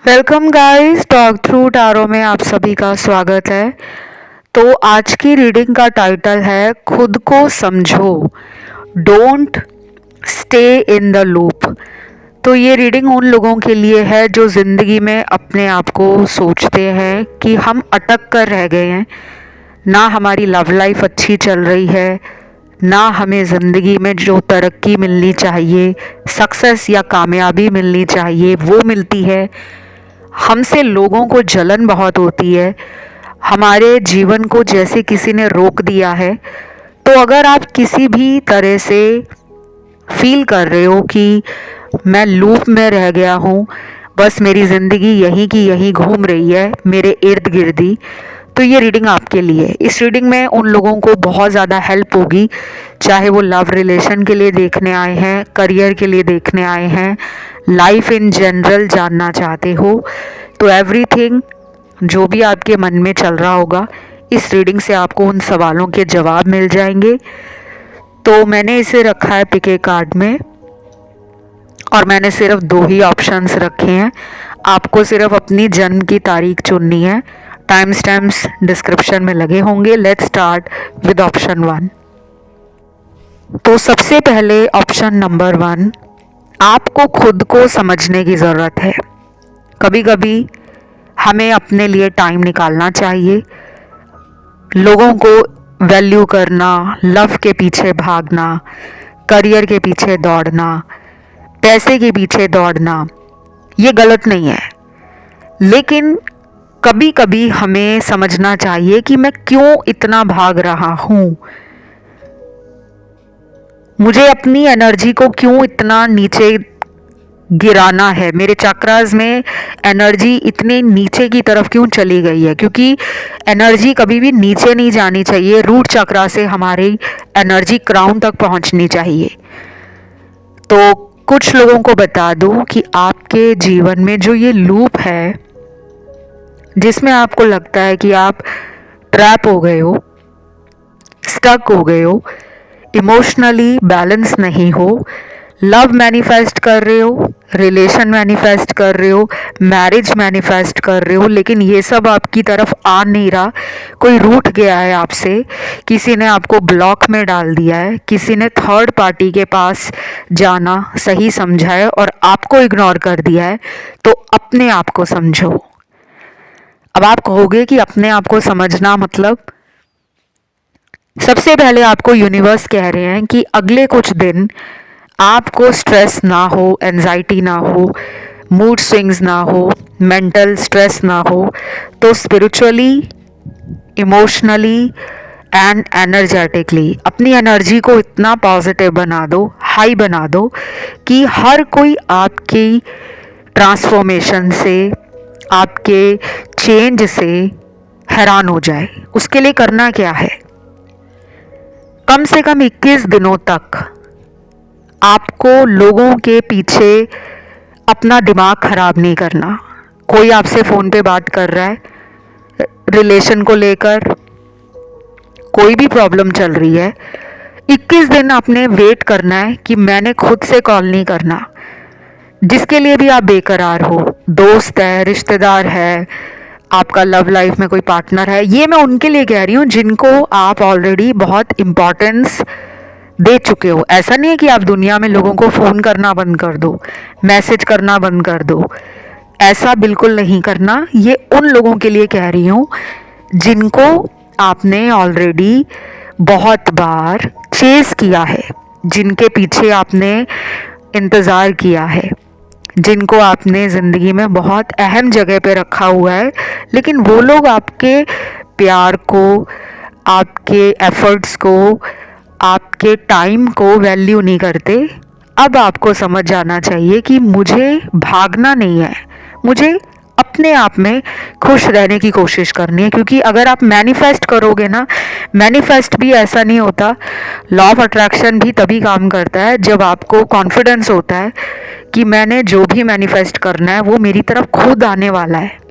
Welcome guys, talk through tarot में आप सभी का स्वागत है। तो आज की रीडिंग का टाइटल है खुद को समझो, don't stay in the loop. तो ये रीडिंग उन लोगों के लिए है जो ज़िंदगी में अपने आप को सोचते हैं कि हम अटक कर रह गए हैं, ना हमारी लव लाइफ अच्छी चल रही है, ना हमें ज़िंदगी में जो तरक्की मिलनी चाहिए, सक्सेस या कामयाबी मिलनी चाहिए वो मिलती है। हमसे लोगों को जलन बहुत होती है, हमारे जीवन को जैसे किसी ने रोक दिया है। तो अगर आप किसी भी तरह से फील कर रहे हो कि मैं लूप में रह गया हूँ, बस मेरी ज़िंदगी यहीं की यहीं घूम रही है मेरे इर्द गिर्द ही, तो ये रीडिंग आपके लिए। इस रीडिंग में उन लोगों को बहुत ज़्यादा हेल्प होगी, चाहे वो लव रिलेशन के लिए देखने आए हैं, करियर के लिए देखने आए हैं, लाइफ इन जनरल जानना चाहते हो। तो एवरीथिंग जो भी आपके मन में चल रहा होगा, इस रीडिंग से आपको उन सवालों के जवाब मिल जाएंगे। तो मैंने इसे रखा है पिक ए कार्ड में और मैंने सिर्फ दो ही ऑप्शंस रखे हैं। आपको सिर्फ अपनी जन्म की तारीख चुननी है। टाइम स्टैम्प्स डिस्क्रिप्शन में लगे होंगे। Let's start with option 1। तो सबसे पहले ऑप्शन नंबर 1, आपको खुद को समझने की ज़रूरत है। कभी कभी हमें अपने लिए टाइम निकालना चाहिए। लोगों को वैल्यू करना, लव के पीछे भागना, करियर के पीछे दौड़ना, पैसे के पीछे दौड़ना, ये गलत नहीं है। लेकिन कभी कभी हमें समझना चाहिए कि मैं क्यों इतना भाग रहा हूँ, मुझे अपनी एनर्जी को क्यों इतना नीचे गिराना है, मेरे चक्रास में एनर्जी इतने नीचे की तरफ क्यों चली गई है। क्योंकि एनर्जी कभी भी नीचे नहीं जानी चाहिए, रूट चक्रा से हमारी एनर्जी क्राउन तक पहुंचनी चाहिए। तो कुछ लोगों को बता दूं कि आपके जीवन में जो ये लूप है, जिसमें आपको लगता है कि आप ट्रैप हो गए हो, स्टक हो गए हो, इमोशनली बैलेंस नहीं हो, लव मैनिफेस्ट कर रहे हो, रिलेशन मैनिफेस्ट कर रहे हो, मैरिज मैनिफेस्ट कर रहे हो, लेकिन ये सब आपकी तरफ आ नहीं रहा। कोई रूठ गया है आपसे, किसी ने आपको ब्लॉक में डाल दिया है, किसी ने थर्ड पार्टी के पास जाना सही समझा है और आपको इग्नोर कर दिया है। तो अपने आप को समझो। अब आप कहोगे कि अपने आप को समझना मतलब, सबसे पहले आपको यूनिवर्स कह रहे हैं कि अगले कुछ दिन आपको स्ट्रेस ना हो, एंजाइटी ना हो, मूड स्विंग्स ना हो, मेंटल स्ट्रेस ना हो। तो स्पिरिचुअली, इमोशनली एंड एनर्जेटिकली अपनी एनर्जी को इतना पॉजिटिव बना दो, हाई बना दो कि हर कोई आपकी ट्रांसफॉर्मेशन से, आपके चेंज से हैरान हो जाए। उसके लिए करना क्या है, कम से कम 21 दिनों तक आपको लोगों के पीछे अपना दिमाग खराब नहीं करना। कोई आपसे फ़ोन पे बात कर रहा है, रिलेशन को लेकर कोई भी प्रॉब्लम चल रही है, 21 दिन आपने वेट करना है कि मैंने खुद से कॉल नहीं करना। जिसके लिए भी आप बेकरार हो, दोस्त है, रिश्तेदार है, आपका लव लाइफ में कोई पार्टनर है, ये मैं उनके लिए कह रही हूँ जिनको आप ऑलरेडी बहुत इम्पोर्टेंस दे चुके हो। ऐसा नहीं है कि आप दुनिया में लोगों को फ़ोन करना बंद कर दो, मैसेज करना बंद कर दो, ऐसा बिल्कुल नहीं करना। ये उन लोगों के लिए कह रही हूँ जिनको आपने ऑलरेडी बहुत बार चेस किया है, जिनके पीछे आपने इंतज़ार किया है, जिनको आपने ज़िंदगी में बहुत अहम जगह पे रखा हुआ है, लेकिन वो लोग आपके प्यार को, आपके एफर्ट्स को, आपके टाइम को वैल्यू नहीं करते। अब आपको समझ जाना चाहिए कि मुझे भागना नहीं है, मुझे अपने आप में खुश रहने की कोशिश करनी है। क्योंकि अगर आप मैनिफेस्ट करोगे ना, मैनिफेस्ट भी ऐसा नहीं होता, लॉ ऑफ अट्रैक्शन भी तभी काम करता है जब आपको कॉन्फिडेंस होता है कि मैंने जो भी मैनिफेस्ट करना है वो मेरी तरफ खुद आने वाला है।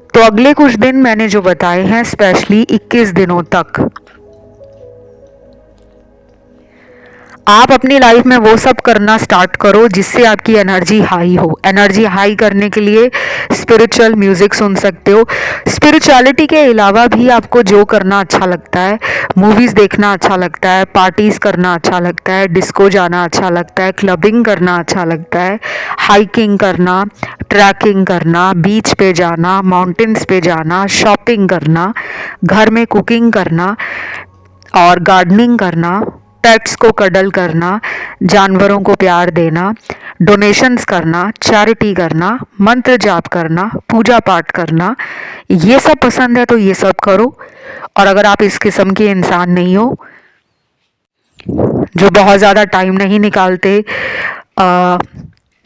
तो अगले कुछ दिन मैंने जो बताए हैं, स्पेशली 21 दिनों तक आप अपनी लाइफ में वो सब करना स्टार्ट करो जिससे आपकी एनर्जी हाई हो। एनर्जी हाई करने के लिए स्पिरिचुअल म्यूज़िक सुन सकते हो। स्पिरिचुअलिटी के अलावा भी आपको जो करना अच्छा लगता है, मूवीज़ देखना अच्छा लगता है, पार्टीज़ करना अच्छा लगता है, डिस्को जाना अच्छा लगता है, क्लबिंग करना अच्छा लगता है, हाइकिंग करना, ट्रैकिंग करना, बीच पे जाना, माउंटेन्स पे जाना, शॉपिंग करना, घर में कुकिंग करना और गार्डनिंग करना, पेट्स को कडल करना, जानवरों को प्यार देना, डोनेशंस करना, चैरिटी करना, मंत्र जाप करना, पूजा पाठ करना, ये सब पसंद है तो ये सब करो। और अगर आप इस किस्म के इंसान नहीं हो, जो बहुत ज़्यादा टाइम नहीं निकालते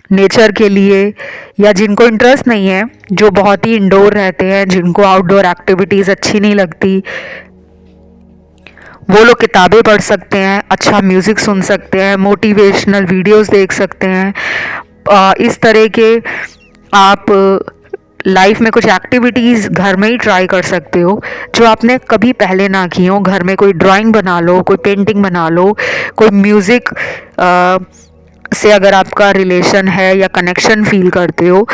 नेचर के लिए, या जिनको इंटरेस्ट नहीं है, जो बहुत ही इंडोर रहते हैं, जिनको आउटडोर एक्टिविटीज़ अच्छी नहीं लगती, वो लोग किताबें पढ़ सकते हैं, अच्छा म्यूज़िक सुन सकते हैं, मोटिवेशनल वीडियोस देख सकते हैं। इस तरह के आप लाइफ में कुछ एक्टिविटीज़ घर में ही ट्राई कर सकते हो जो आपने कभी पहले ना की हो। घर में कोई ड्राइंग बना लो, कोई पेंटिंग बना लो, कोई म्यूज़िक से अगर आपका रिलेशन है या कनेक्शन फील करते हो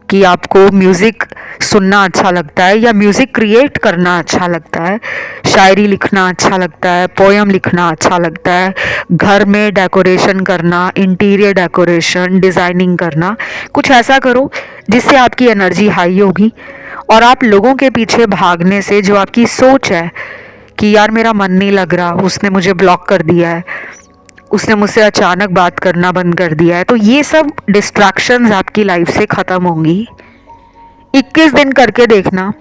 कि आपको म्यूज़िक सुनना अच्छा लगता है या म्यूज़िक क्रिएट करना अच्छा लगता है, शायरी लिखना अच्छा लगता है, पोएम लिखना अच्छा लगता है, घर में डेकोरेशन करना, इंटीरियर डेकोरेशन, डिज़ाइनिंग करना, कुछ ऐसा करो जिससे आपकी एनर्जी हाई होगी। और आप लोगों के पीछे भागने से जो आपकी सोच है कि यार मेरा मन नहीं लग रहा, उसने मुझे ब्लॉक कर दिया है, उसने मुझसे अचानक बात करना बंद कर दिया है, तो ये सब डिस्ट्रैक्शंस आपकी लाइफ से ख़त्म होंगी। 21 दिन करके देखना,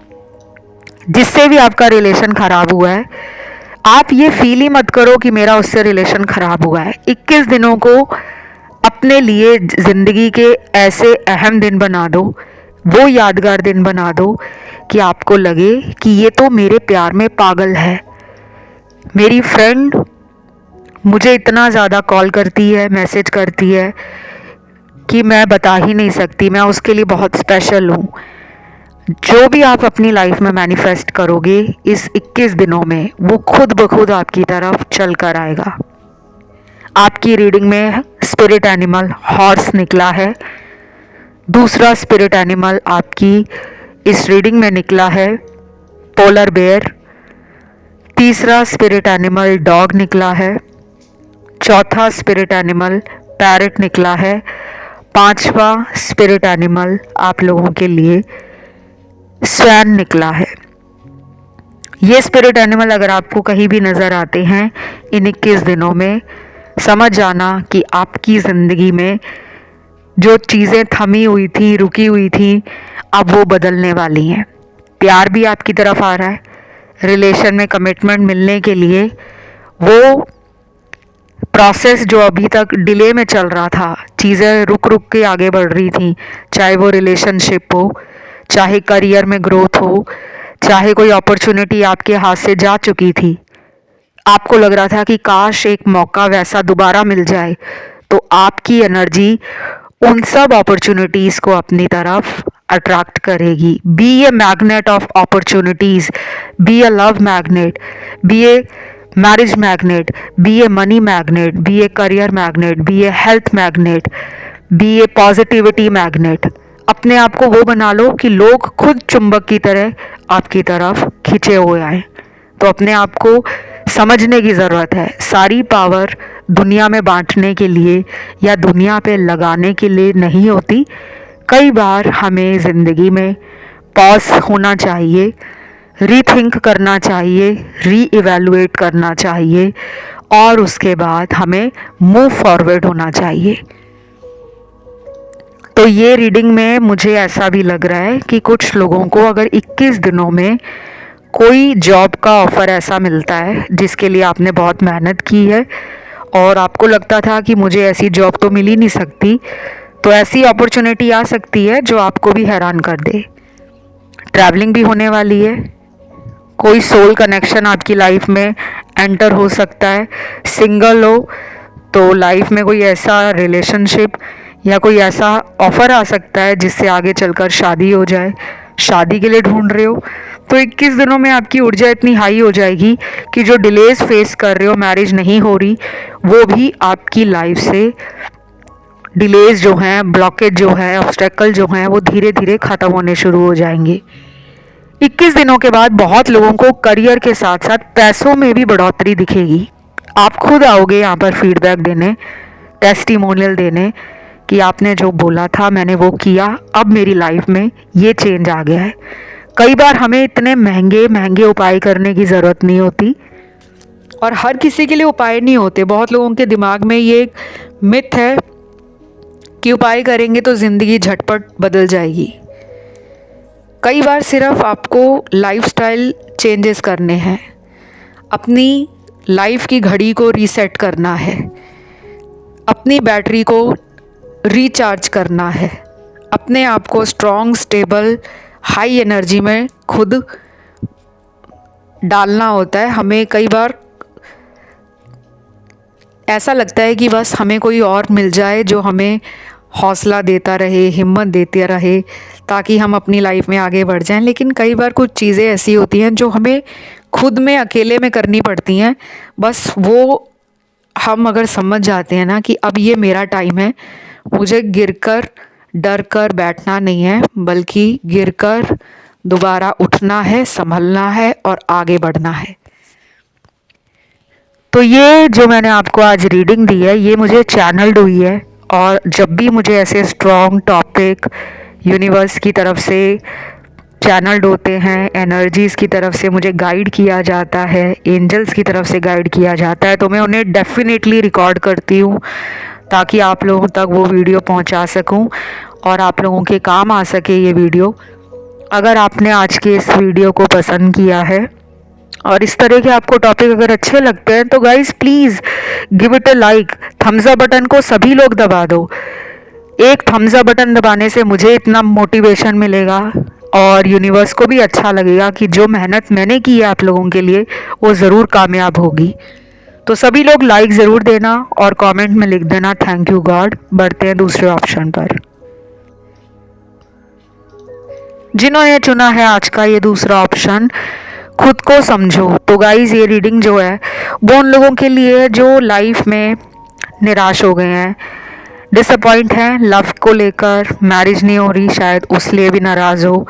जिससे भी आपका रिलेशन ख़राब हुआ है, आप ये फील ही मत करो कि मेरा उससे रिलेशन ख़राब हुआ है। 21 दिनों को अपने लिए ज़िंदगी के ऐसे अहम दिन बना दो, वो यादगार दिन बना दो कि आपको लगे कि ये तो मेरे प्यार में पागल है। मेरी फ्रेंड मुझे इतना ज़्यादा कॉल करती है, मैसेज करती है कि मैं बता ही नहीं सकती, मैं उसके लिए बहुत स्पेशल हूँ। जो भी आप अपनी लाइफ में मैनिफेस्ट करोगे इस 21 दिनों में, वो खुद ब खुद आपकी तरफ चल कर आएगा। आपकी रीडिंग में स्पिरिट एनिमल हॉर्स निकला है। दूसरा स्पिरिट एनिमल आपकी इस रीडिंग में निकला है पोलर बेयर। तीसरा स्पिरिट एनिमल डॉग निकला है। चौथा स्पिरिट एनिमल पैरट निकला है। पांचवा स्पिरिट एनिमल आप लोगों के लिए स्वैन निकला है। ये स्पिरिट एनिमल अगर आपको कहीं भी नज़र आते हैं इन 21 दिनों में, समझ जाना कि आपकी ज़िंदगी में जो चीज़ें थमी हुई थी, रुकी हुई थी, अब वो बदलने वाली हैं। प्यार भी आपकी तरफ आ रहा है। रिलेशन में कमिटमेंट मिलने के लिए वो प्रोसेस जो अभी तक डिले में चल रहा था, चीज़ें रुक रुक के आगे बढ़ रही थी, चाहे वो रिलेशनशिप हो, चाहे करियर में ग्रोथ हो, चाहे कोई अपॉर्चुनिटी आपके हाथ से जा चुकी थी, आपको लग रहा था कि काश एक मौका वैसा दोबारा मिल जाए, तो आपकी एनर्जी उन सब अपॉर्चुनिटीज़ को अपनी तरफ अट्रैक्ट करेगी। Be a magnet of opportunities, be a love magnet, be a marriage magnet, be a money magnet, be a career magnet, be a health magnet, be a positivity magnet. अपने आप को वो बना लो कि लोग खुद चुंबक की तरह आपकी तरफ खींचे हुए आए। तो अपने आप को समझने की ज़रूरत है। सारी पावर दुनिया में बांटने के लिए या दुनिया पे लगाने के लिए नहीं होती। कई बार हमें ज़िंदगी में पॉज होना चाहिए, रीथिंक करना चाहिए, रीइवैल्यूएट करना चाहिए और उसके बाद हमें मूव फॉरवर्ड होना चाहिए। तो ये रीडिंग में मुझे ऐसा भी लग रहा है कि कुछ लोगों को अगर 21 दिनों में कोई जॉब का ऑफ़र ऐसा मिलता है जिसके लिए आपने बहुत मेहनत की है और आपको लगता था कि मुझे ऐसी जॉब तो मिल ही नहीं सकती, तो ऐसी अपॉर्चुनिटी आ सकती है जो आपको भी हैरान कर दे। ट्रैवलिंग भी होने वाली है। कोई सोल कनेक्शन आपकी लाइफ में एंटर हो सकता है। सिंगल हो तो लाइफ में कोई ऐसा रिलेशनशिप या कोई ऐसा ऑफ़र आ सकता है जिससे आगे चलकर शादी हो जाए। शादी के लिए ढूंढ रहे हो तो 21 दिनों में आपकी ऊर्जा इतनी हाई हो जाएगी कि जो डिलेज फेस कर रहे हो, मैरिज नहीं हो रही, वो भी आपकी लाइफ से डिलेज जो हैं, ब्लॉकेज जो है, ऑब्स्टेकल जो हैं, वो धीरे धीरे ख़त्म होने शुरू हो जाएंगे। 21 दिनों के बाद बहुत लोगों को करियर के साथ साथ पैसों में भी बढ़ोतरी दिखेगी। आप खुद आओगे यहाँ पर फीडबैक देने, टेस्टिमोनियल देने कि आपने जो बोला था मैंने वो किया, अब मेरी लाइफ में ये चेंज आ गया है। कई बार हमें इतने महंगे महंगे उपाय करने की ज़रूरत नहीं होती, और हर किसी के लिए उपाय नहीं होते। बहुत लोगों के दिमाग में ये एक मिथ है कि उपाय करेंगे तो ज़िंदगी झटपट बदल जाएगी। कई बार सिर्फ आपको लाइफस्टाइल चेंजेस करने हैं, अपनी लाइफ की घड़ी को रीसेट करना है, अपनी बैटरी को रिचार्ज करना है, अपने आप को स्ट्रॉन्ग, स्टेबल, हाई एनर्जी में खुद डालना होता है। हमें कई बार ऐसा लगता है कि बस हमें कोई और मिल जाए जो हमें हौसला देता रहे, हिम्मत देते रहे, ताकि हम अपनी लाइफ में आगे बढ़ जाएं। लेकिन कई बार कुछ चीज़ें ऐसी होती हैं जो हमें खुद में अकेले में करनी पड़ती हैं। बस वो हम अगर समझ जाते हैं ना कि अब ये मेरा टाइम है, मुझे गिरकर डर कर बैठना नहीं है, बल्कि गिरकर दोबारा उठना है, संभलना है और आगे बढ़ना है। तो ये जो मैंने आपको आज रीडिंग दी है, ये मुझे चैनल्ड हुई है, और जब भी मुझे ऐसे स्ट्रॉन्ग टॉपिक यूनिवर्स की तरफ से चैनल्ड होते हैं, एनर्जीज़ की तरफ से मुझे गाइड किया जाता है, एंजल्स की तरफ से गाइड किया जाता है, तो मैं उन्हें डेफिनेटली रिकॉर्ड करती हूँ ताकि आप लोगों तक वो वीडियो पहुँचा सकूँ और आप लोगों के काम आ सके ये वीडियो। अगर आपने आज के इस वीडियो को पसंद किया है और इस तरह के आपको टॉपिक अगर अच्छे लगते हैं तो guys please give it a like. Thumbs up button को सभी लोग दबा दो। एक थम्स अप बटन दबाने से मुझे इतना मोटिवेशन मिलेगा और यूनिवर्स को भी अच्छा लगेगा कि जो मेहनत मैंने की है आप लोगों के लिए वो ज़रूर कामयाब होगी। तो सभी लोग लाइक ज़रूर देना और कमेंट में लिख देना थैंक यू गॉड। बढ़ते हैं दूसरे ऑप्शन पर। जिन्होंने चुना है आज का ये दूसरा ऑप्शन, खुद को समझो, तो गाइज ये रीडिंग जो है वो उन लोगों के लिए जो लाइफ में निराश हो गए हैं, डिसअपॉइंट हैं लव को लेकर, मैरिज नहीं हो रही, शायद उस लिए भी नाराज़ हो,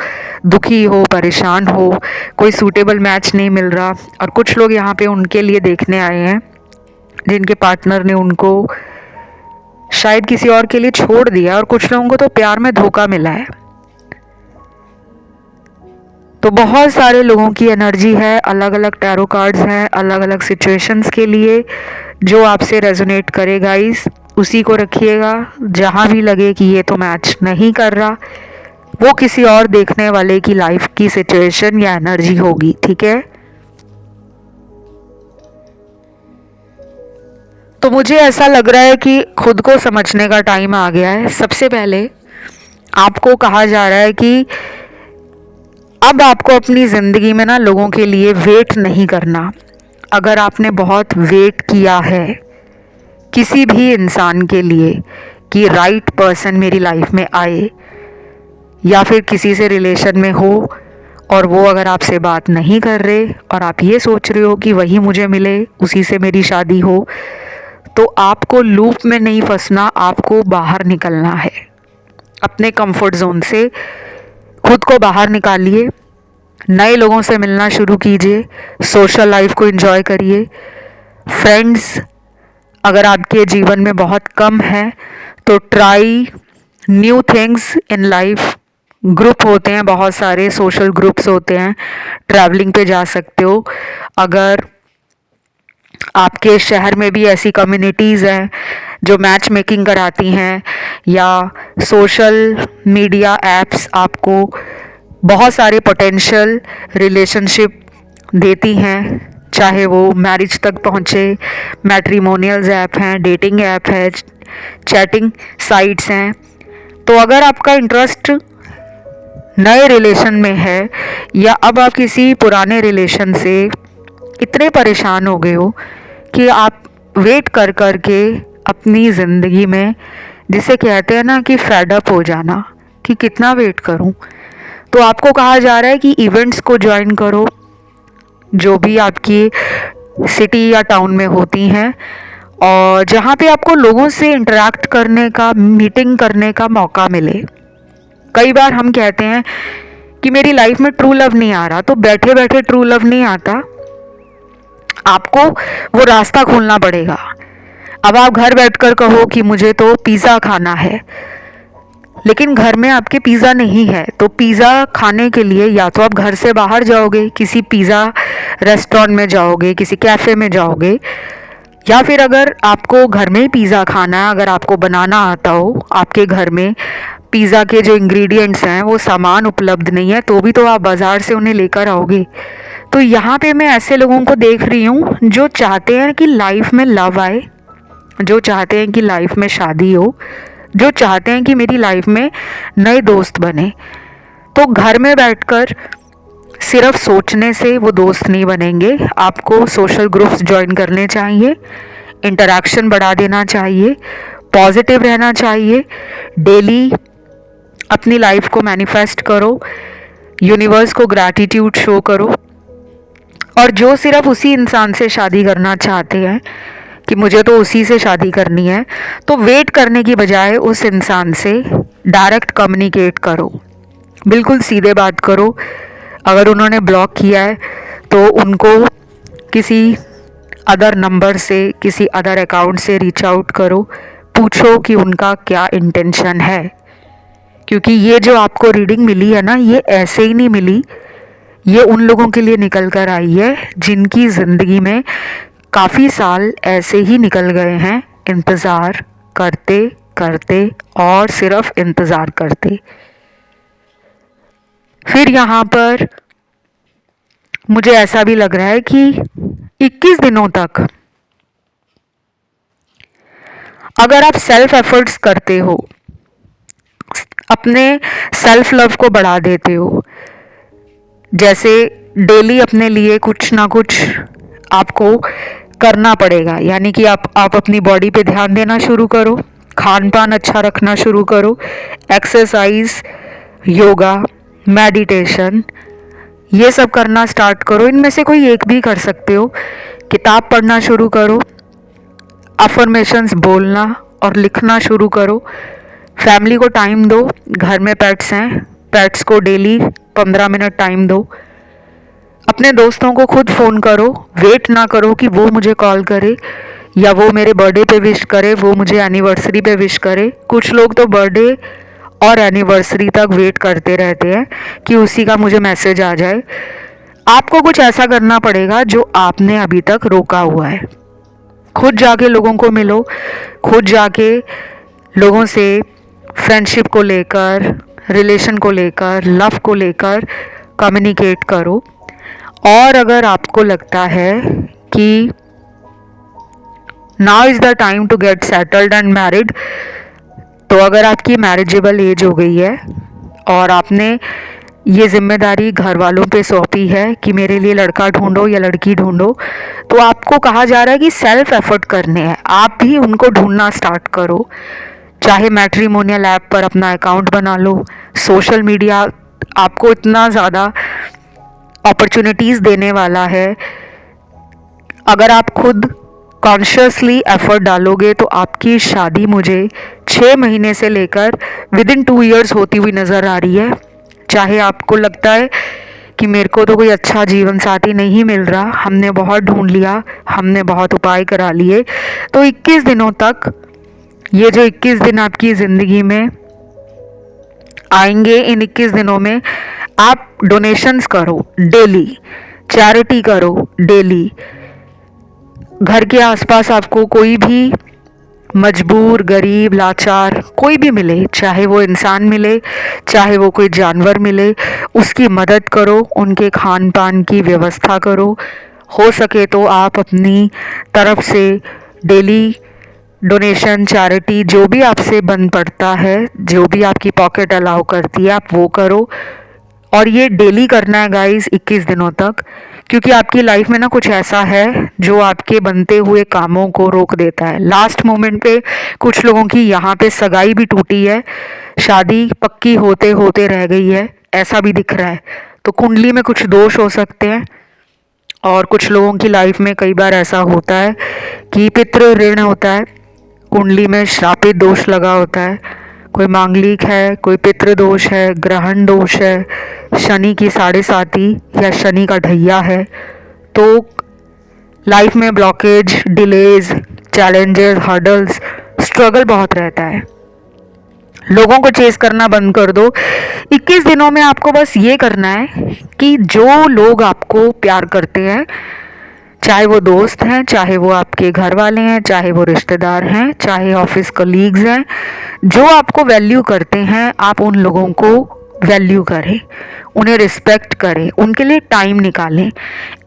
दुखी हो, परेशान हो, कोई सूटेबल मैच नहीं मिल रहा। और कुछ लोग यहाँ पे उनके लिए देखने आए हैं जिनके पार्टनर ने उनको शायद किसी और के लिए छोड़ दिया, और कुछ लोगों को तो प्यार में धोखा मिला है। तो बहुत सारे लोगों की एनर्जी है, अलग अलग टैरो कार्ड्स हैं अलग अलग सिचुएशंस के लिए। जो आपसे रेजोनेट करे गाइस उसी को रखिएगा। जहाँ भी लगे कि ये तो मैच नहीं कर रहा, वो किसी और देखने वाले की लाइफ की सिचुएशन या एनर्जी होगी, ठीक है। तो मुझे ऐसा लग रहा है कि खुद को समझने का टाइम आ गया है। सबसे पहले आपको कहा जा रहा है कि अब आपको अपनी ज़िंदगी में ना लोगों के लिए वेट नहीं करना। अगर आपने बहुत वेट किया है किसी भी इंसान के लिए कि राइट पर्सन मेरी लाइफ में आए, या फिर किसी से रिलेशन में हो और वो अगर आपसे बात नहीं कर रहे और आप ये सोच रहे हो कि वही मुझे मिले, उसी से मेरी शादी हो, तो आपको लूप में नहीं फंसना, आपको बाहर निकलना है। अपने कंफर्ट जोन से खुद को बाहर निकालिए, नए लोगों से मिलना शुरू कीजिए, सोशल लाइफ को एंजॉय करिए। फ्रेंड्स अगर आपके जीवन में बहुत कम है तो try new things in life. Group होते हैं बहुत सारे, सोशल ग्रुप्स होते हैं, ट्रैवलिंग पे जा सकते हो। अगर आपके शहर में भी ऐसी कम्युनिटीज़ हैं जो मैच मेकिंग कराती हैं, या सोशल मीडिया एप्स आपको बहुत सारे पोटेंशियल रिलेशनशिप देती हैं, चाहे वो मैरिज तक पहुँचे, मैट्रिमोनियल्स ऐप हैं, डेटिंग ऐप है, चैटिंग साइट्स हैं। तो अगर आपका इंटरेस्ट नए रिलेशन में है, या अब आप किसी पुराने रिलेशन से इतने परेशान हो गए हो कि आप वेट कर कर के अपनी ज़िंदगी में, जिसे कहते हैं ना कि फेड अप हो जाना कि कितना वेट करूं, तो आपको कहा जा रहा है कि इवेंट्स को ज्वाइन करो जो भी आपकी सिटी या टाउन में होती हैं, और जहाँ पे आपको लोगों से इंटरेक्ट करने का, मीटिंग करने का मौका मिले। कई बार हम कहते हैं कि मेरी लाइफ में ट्रू लव नहीं आ रहा, तो बैठे बैठे ट्रू लव नहीं आता, आपको वो रास्ता खोलना पड़ेगा। अब आप घर बैठकर कहो कि मुझे तो पिज़्ज़ा खाना है, लेकिन घर में आपके पिज़्ज़ा नहीं है, तो पिज़्ज़ा खाने के लिए या तो आप घर से बाहर जाओगे, किसी पिज़्ज़ा रेस्टोरेंट में जाओगे, किसी कैफ़े में जाओगे, या फिर अगर आपको घर में ही पिज़्ज़ा खाना है, अगर आपको बनाना आता हो, आपके घर में पिज़्ज़ा के जो इंग्रेडिएंट्स हैं वो सामान उपलब्ध नहीं है, तो भी तो आप बाज़ार से उन्हें लेकर आओगे। तो यहाँ पे मैं ऐसे लोगों को देख रही हूँ जो चाहते हैं कि लाइफ में लव आए, जो चाहते हैं कि लाइफ में शादी हो, जो चाहते हैं कि मेरी लाइफ में नए दोस्त बने। तो घर में बैठकर सिर्फ सोचने से वो दोस्त नहीं बनेंगे, आपको सोशल ग्रुप्स ज्वाइन करने चाहिए, इंटरेक्शन बढ़ा देना चाहिए, पॉजिटिव रहना चाहिए, डेली अपनी लाइफ को मैनिफेस्ट करो, यूनिवर्स को ग्रैटिट्यूड शो करो। और जो सिर्फ उसी इंसान से शादी करना चाहते हैं कि मुझे तो उसी से शादी करनी है, तो वेट करने की बजाय उस इंसान से डायरेक्ट कम्युनिकेट करो, बिल्कुल सीधे बात करो। अगर उन्होंने ब्लॉक किया है तो उनको किसी अदर नंबर से, किसी अदर अकाउंट से रीच आउट करो, पूछो कि उनका क्या इंटेंशन है। क्योंकि ये जो आपको रीडिंग मिली है ना, ये ऐसे ही नहीं मिली, ये उन लोगों के लिए निकल कर आई है जिनकी ज़िंदगी में काफ़ी साल ऐसे ही निकल गए हैं, इंतज़ार करते करते और सिर्फ इंतज़ार करते। फिर यहाँ पर मुझे ऐसा भी लग रहा है कि 21 दिनों तक अगर आप सेल्फ एफर्ट्स करते हो, अपने सेल्फ लव को बढ़ा देते हो, जैसे डेली अपने लिए कुछ ना कुछ आपको करना पड़ेगा, यानी कि आप अपनी बॉडी पे ध्यान देना शुरू करो, खान पान अच्छा रखना शुरू करो, एक्सरसाइज, योगा, मेडिटेशन, ये सब करना स्टार्ट करो। इनमें से कोई एक भी कर सकते हो। किताब पढ़ना शुरू करो, अफर्मेशंस बोलना और लिखना शुरू करो, फैमिली को टाइम दो, घर में पेट्स हैं, पेट्स को डेली 15 मिनट टाइम दो, अपने दोस्तों को खुद फ़ोन करो, वेट ना करो कि वो मुझे कॉल करे या वो मेरे बर्थडे पे विश करे, वो मुझे एनिवर्सरी पे विश करे। कुछ लोग तो बर्थडे और एनिवर्सरी तक वेट करते रहते हैं कि उसी का मुझे मैसेज आ जाए। आपको कुछ ऐसा करना पड़ेगा जो आपने अभी तक रोका हुआ है। खुद जाके लोगों को मिलो, खुद जाके लोगों से फ्रेंडशिप को लेकर, रिलेशन को लेकर, लव को लेकर कम्युनिकेट करो। और अगर आपको लगता है कि now is the time to get settled and married, तो अगर आपकी मैरिजेबल एज हो गई है और आपने ये जिम्मेदारी घर वालों पे सौंपी है कि मेरे लिए लड़का ढूंढो या लड़की ढूंढो, तो आपको कहा जा रहा है कि सेल्फ एफर्ट करने हैं, आप भी उनको ढूंढना स्टार्ट करो। चाहे मैट्रिमोनियल ऐप पर अपना अकाउंट बना लो, सोशल मीडिया आपको इतना ज़्यादा अपॉर्चुनिटीज़ देने वाला है। अगर आप खुद कॉन्शियसली एफर्ट डालोगे तो आपकी शादी मुझे 6 महीने से लेकर विदिन 2 इयर्स होती हुई नज़र आ रही है। चाहे आपको लगता है कि मेरे को तो कोई अच्छा जीवन साथी नहीं मिल रहा, हमने बहुत ढूंढ लिया, हमने बहुत उपाय करा लिए, तो 21 दिनों तक, ये जो 21 दिन आपकी ज़िंदगी में आएंगे, इन 21 दिनों में आप डोनेशंस करो डेली, चैरिटी करो डेली। घर के आसपास आपको कोई भी मजबूर, गरीब, लाचार कोई भी मिले, चाहे वो इंसान मिले, चाहे वो कोई जानवर मिले, उसकी मदद करो, उनके खान पान की व्यवस्था करो। हो सके तो आप अपनी तरफ से डेली डोनेशन, चैरिटी, जो भी आपसे बन पड़ता है, जो भी आपकी पॉकेट अलाउ करती है, आप वो करो। और ये डेली करना है गाइस, 21 दिनों तक, क्योंकि आपकी लाइफ में ना कुछ ऐसा है जो आपके बनते हुए कामों को रोक देता है। लास्ट मोमेंट पे कुछ लोगों की यहाँ पे सगाई भी टूटी है, शादी पक्की होते होते रह गई है, ऐसा भी दिख रहा है, तो कुंडली में कुछ दोष हो सकते हैं। और कुछ लोगों की लाइफ में कई बार ऐसा होता है कि पितृ ऋण होता है, कुंडली में श्रापित दोष लगा होता है, कोई मांगलिक है, कोई पितृ दोष है, ग्रहण दोष है, शनि की साढ़े साती या शनि का ढैया है। तो लाइफ में blockage, delays, challenges, hurdles, struggle बहुत रहता है। लोगों को चेस करना बंद कर दो। 21 दिनों में आपको बस ये करना है कि जो लोग आपको प्यार करते हैं, चाहे वो दोस्त हैं, चाहे वो आपके घर वाले हैं, चाहे वो रिश्तेदार हैं, चाहे ऑफिस कलीग्स हैं, जो आपको वैल्यू करते हैं, आप उन लोगों को वैल्यू करें, उन्हें रिस्पेक्ट करें, उनके लिए टाइम निकालें।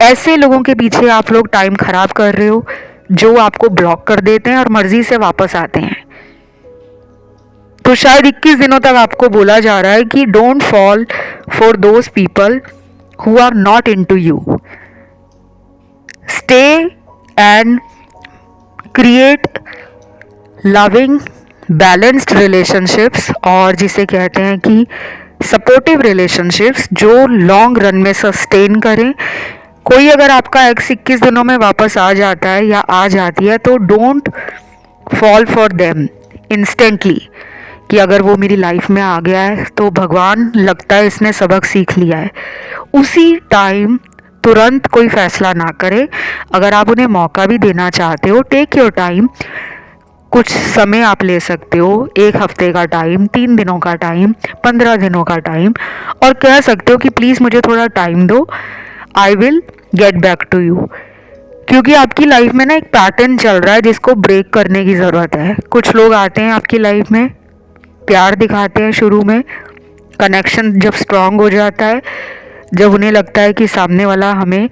ऐसे लोगों के पीछे आप लोग टाइम खराब कर रहे हो जो आपको ब्लॉक कर देते हैं और मर्जी से वापस आते हैं। तो शायद 21 दिनों तक आपको बोला जा रहा है कि don't fall for those people who are not into you. Stay and create loving balanced relationships, और जिसे कहते हैं कि सपोर्टिव रिलेशनशिप्स, जो लॉन्ग रन में सस्टेन करें। कोई अगर आपका एक्स 21 दिनों में वापस आ जाता है या आ जाती है, तो don't fall for them instantly कि अगर वो मेरी लाइफ में आ गया है तो भगवान, लगता है इसने सबक सीख लिया है। उसी टाइम तुरंत कोई फैसला ना करें। अगर आप उन्हें मौका भी देना चाहते हो, टेक योर टाइम। कुछ समय आप ले सकते हो, 1 हफ्ते का टाइम, 3 दिनों का टाइम, 15 दिनों का टाइम, और कह सकते हो कि प्लीज़ मुझे थोड़ा टाइम दो, I will get back to you. क्योंकि आपकी लाइफ में ना एक पैटर्न चल रहा है जिसको ब्रेक करने की ज़रूरत है। कुछ लोग आते हैं आपकी लाइफ में, प्यार दिखाते हैं शुरू में, कनेक्शन जब स्ट्रांग हो जाता है, जब उन्हें लगता है कि सामने वाला हमें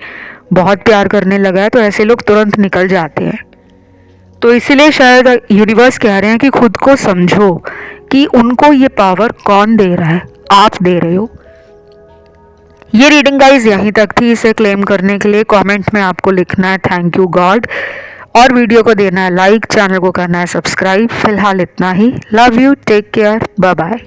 बहुत प्यार करने लगा है, तो ऐसे लोग तुरंत निकल जाते हैं। तो इसीलिए शायद यूनिवर्स कह रहे हैं कि खुद को समझो कि उनको ये पावर कौन दे रहा है, आप दे रहे हो। ये रीडिंग गाइज यहीं तक थी। इसे क्लेम करने के लिए कमेंट में आपको लिखना है थैंक यू गॉड, और वीडियो को देना है लाइक, चैनल को करना है सब्सक्राइब। फिलहाल इतना ही। Love you, take care, bye bye.